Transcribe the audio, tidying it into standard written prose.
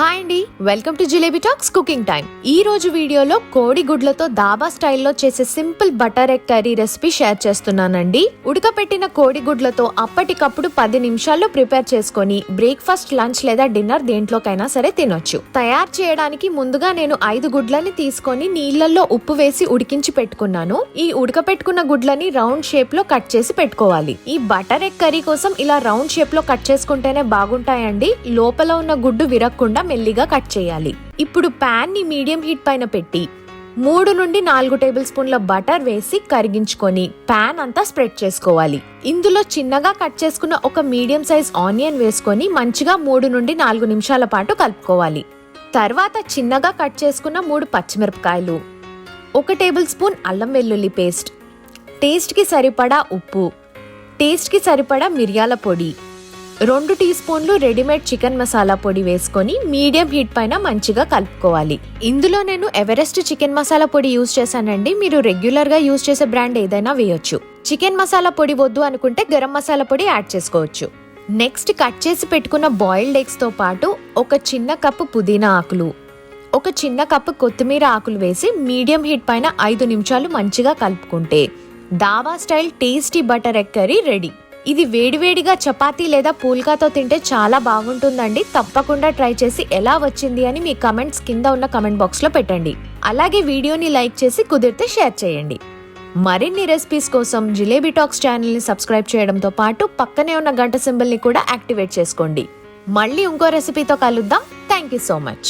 Hi అండి, welcome to జిలేబిటాక్స్ cooking time. ఈ రోజు వీడియోలో కోడి గుడ్లతో దాబా స్టైల్లో చేసే simple butter egg curry recipe share చేస్తున్నానండి. ఉడకపెట్టిన కోడి గుడ్లతో అప్పటికప్పుడు 10 నిమిషాల్లో ప్రిపేర్ చేసుకొని బ్రేక్ఫాస్ట్, లంచ్ లేదా డిన్నర్ దేంట్లోకైనా సరే తినొచ్చు. తయారు చేయడానికి ముందుగా నేను 5 గుడ్లని తీసుకొని నీళ్లలో ఉప్పు వేసి ఉడికించి పెట్టుకున్నాను. ఈ ఉడకపెట్టుకున్న గుడ్లని రౌండ్ షేప్ లో కట్ చేసి పెట్టుకోవాలి. ఈ బటర్ ఎగ్ కర్రీ కోసం ఇలా రౌండ్ షేప్ లో కట్ చేసుకుంటేనే బాగుంటాయండి. లోపల ఉన్న గుడ్డు విరక్కుండా మెల్లిగా కట్ చేయాలి. ఇప్పుడు పాన్ ని మీడియం హీట్ పైన పెట్టి 3 నుండి 4 టేబుల్ స్పూన్ల బటర్ వేసి కరిగించుకొని పాన్ అంతా స్ప్రెడ్ చేసుకోవాలి. ఇందులో చిన్నగా కట్ చేసుకున్న ఒక మీడియం సైజ్ ఆనియన్ వేసుకొని మంచిగా 3 నుండి 4 నిమిషాల పాటు కలుపుకోవాలి. తర్వాత చిన్నగా కట్ చేసుకున్న 3 పచ్చిమిరపకాయలు, 1 టేబుల్ స్పూన్ అల్లం వెల్లుల్లి పేస్ట్, టేస్ట్ కి సరిపడా ఉప్పు, టేస్ట్ కి సరిపడా మిరియాల పొడి, 2 టీ స్పూన్లు రెడీమేడ్ చికెన్ మసాలా పొడి వేసుకొని మీడియం హీట్ పైన మంచిగా కలుపుకోవాలి. ఇందులో నేను ఎవరెస్ట్ చికెన్ మసాలా పొడి యూజ్ చేశానండి. మీరు రెగ్యులర్ గా యూజ్ చేసే బ్రాండ్ ఏదైనా వేయొచ్చు. చికెన్ మసాలా పొడి వద్దు అనుకుంటే గరం మసాలా పొడి యాడ్ చేసుకోవచ్చు. నెక్స్ట్ కట్ చేసి పెట్టుకున్న బాయిల్డ్ ఎగ్స్ తో పాటు ఒక చిన్న కప్పు పుదీనా ఆకులు, ఒక చిన్న కప్పు కొత్తిమీర ఆకులు వేసి మీడియం హీట్ పైన 5 నిమిషాలు మంచిగా కలుపుకుంటే dhaba style tasty butter egg curry ready. ఇది వేడివేడిగా చపాతీ లేదా పూల్కాతో తింటే చాలా బాగుంటుందండి. తప్పకుండా ట్రై చేసి ఎలా వచ్చింది అని మీ కమెంట్స్ కింద ఉన్న కమెంట్ బాక్స్ లో పెట్టండి. అలాగే వీడియోని లైక్ చేసి కుదిరితే షేర్ చేయండి. మరిన్ని రెసిపీస్ కోసం జిలేబిటాక్స్ ఛానల్ ని సబ్స్క్రైబ్ చేయడంతో పాటు పక్కనే ఉన్న గంట సింబల్ ని కూడా యాక్టివేట్ చేసుకోండి. మళ్ళీ ఇంకో రెసిపీతో కలుద్దాం. Thank you so much.